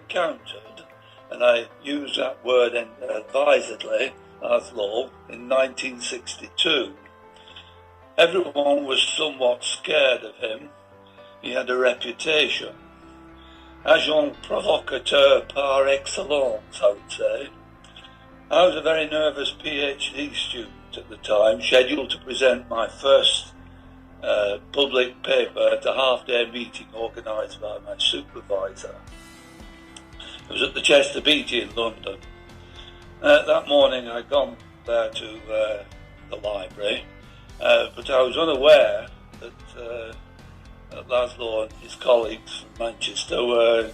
encountered, and I use that word advisedly, Laszlo, in 1962. Everyone was somewhat scared of him. He had a reputation. Agent provocateur par excellence, I would say. I was a very nervous PhD student at the time, scheduled to present my first public paper at a half-day meeting organised by my supervisor. It was at the Chester Beatty in London. That morning I'd gone there to the library, but I was unaware that Laszlo and his colleagues from Manchester were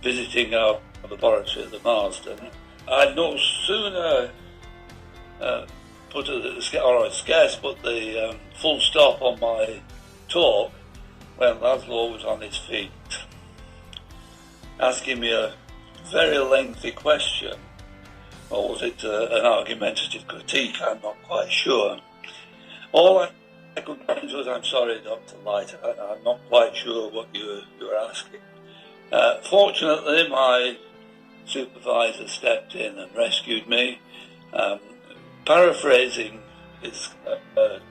visiting our laboratory at the Marsden. I'd no sooner put the full stop on my talk when Laszlo was on his feet, asking me a very lengthy question. Or was it an argumentative critique? I'm not quite sure. All I could answer was, I'm sorry, Dr. Lajtha, I'm not quite sure what you were asking. Fortunately, my supervisor stepped in and rescued me, paraphrasing his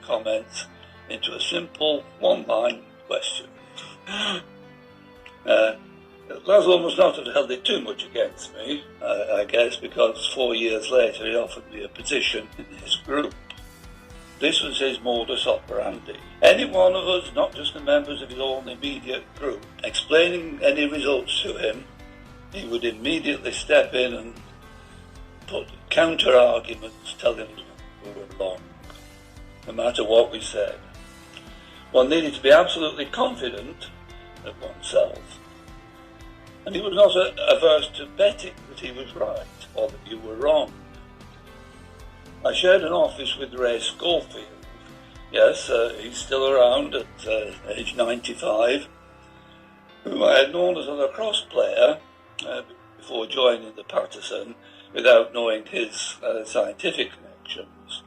comments into a simple one-line question. Laszlo must not have held it too much against me, I guess, because 4 years later he offered me a position in his group. This was his modus operandi. Any one of us, not just the members of his own immediate group, explaining any results to him, he would immediately step in and put counter-arguments telling us we were wrong, no matter what we said. One needed to be absolutely confident of oneself. And he was not averse to betting that he was right or that you were wrong. I shared an office with Ray Schofield. Yes, he's still around at age 95, whom I had known as a lacrosse player before joining the Patterson without knowing his scientific connections.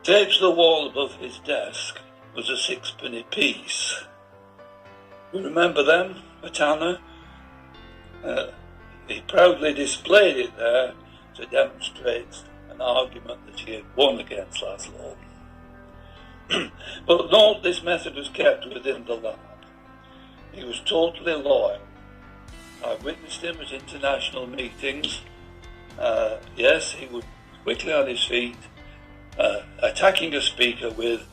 Taped to the wall above his desk was a sixpenny piece. You remember them, a tanner? He proudly displayed it there to demonstrate an argument that he had won against Laszlo. But note, this method was kept within the lab. He was totally loyal. I witnessed him at international meetings. Yes, he would quickly on his feet, attacking a speaker with,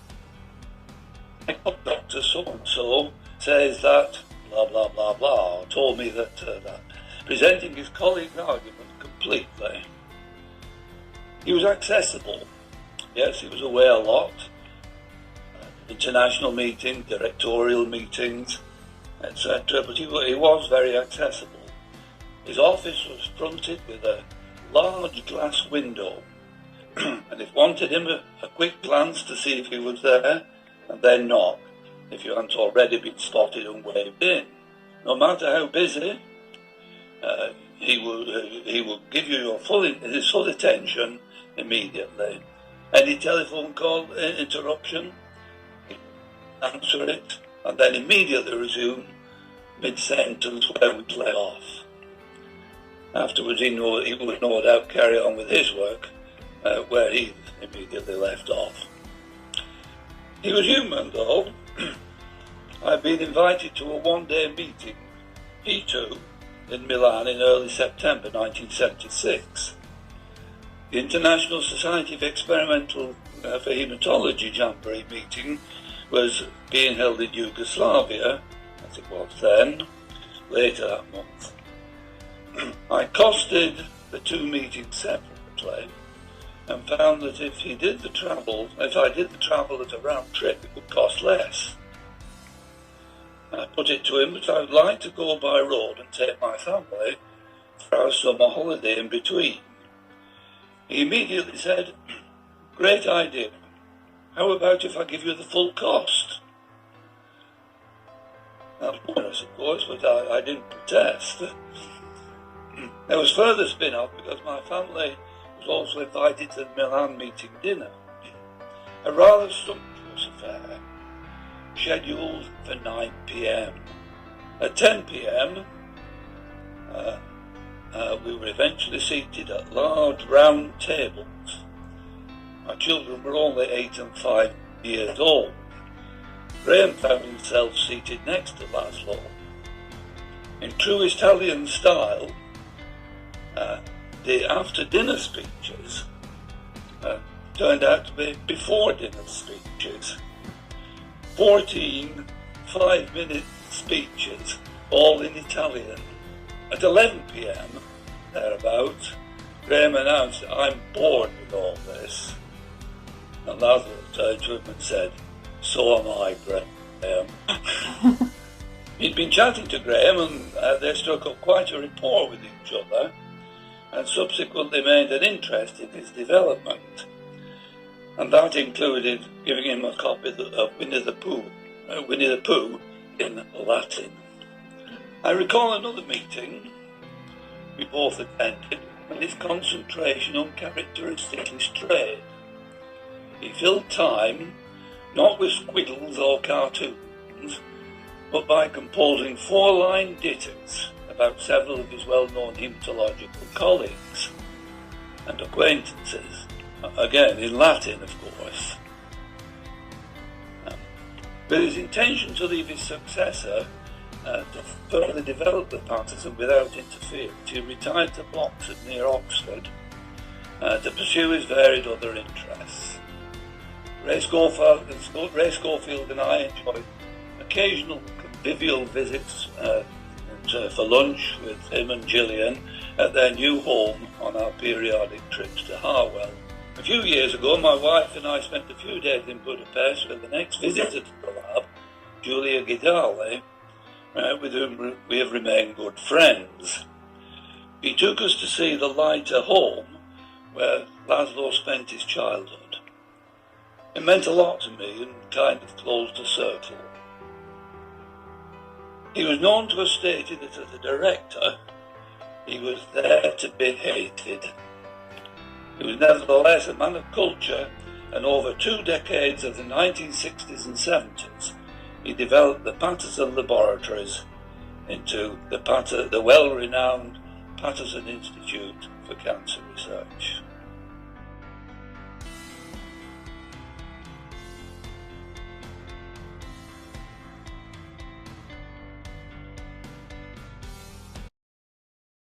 Dr. So-and-so says that, blah, blah, blah, blah, told me that, presenting his colleague's argument completely. He was accessible. Yes, he was away a lot. International meetings, directorial meetings, etc. But he was very accessible. His office was fronted with a large glass window. And if wanted him a quick glance to see if he was there, and then knock, if you hadn't already been spotted and waved in. No matter how busy, he will give you his full attention immediately. Any telephone call interruption, answer it, and then immediately resume mid-sentence where we left off. Afterwards, he would no doubt carry on with his work where he immediately left off. He was human, though. I'd been invited to a one-day meeting, he too, in Milan in early September 1976. The International Society of Experimental for Hematology Jamboree meeting was being held in Yugoslavia, as it was then, later that month. I costed the two meetings separately and found that if I did the travel at a round trip, it would cost less. I put it to him that I would like to go by road and take my family for our summer holiday in between. He immediately said, "Great idea. How about if I give you the full cost?" That was generous, of course, but I didn't protest. There was further spin-off because my family was also invited to the Milan meeting dinner, a rather sumptuous affair, scheduled for 9 p.m. At 10 p.m., we were eventually seated at large round tables. My children were only 8 and 5 years old. Graham found himself seated next to Laszlo. In true Italian style, the after-dinner speeches turned out to be before-dinner speeches. 14 5-minute speeches, all in Italian. At 11 p.m, thereabouts, Graham announced, "I'm bored with all this." And Laszlo turned to him and said, "So am I, Graham." He'd been chatting to Graham, and they struck up quite a rapport with each other, and subsequently made an interest in his development. And that included giving him a copy of Winnie the Pooh in Latin. I recall another meeting we both attended, and his concentration on characteristic his trade. He filled time not with squiggles or cartoons, but by composing 4-line ditties about several of his well-known hymnological colleagues and acquaintances, again in Latin, of course. With his intention to leave his successor to further develop the pattern without interference, he retired to Bloxham near Oxford to pursue his varied other interests. Ray Schofield and I enjoyed occasional convivial visits for lunch with him and Gillian at their new home on our periodic trips to Harwell. A few years ago, my wife and I spent a few days in Budapest with the next visitor to the lab, Julia Guidale, with whom we have remained good friends. He took us to see the Lajtha home where Laszlo spent his childhood. It meant a lot to me and kind of closed the circle. He was known to have stated that as a director, he was there to be hated. He was nevertheless a man of culture, and over 2 decades of the 1960s and 70s, he developed the Patterson Laboratories into the well-renowned Patterson Institute for Cancer Research.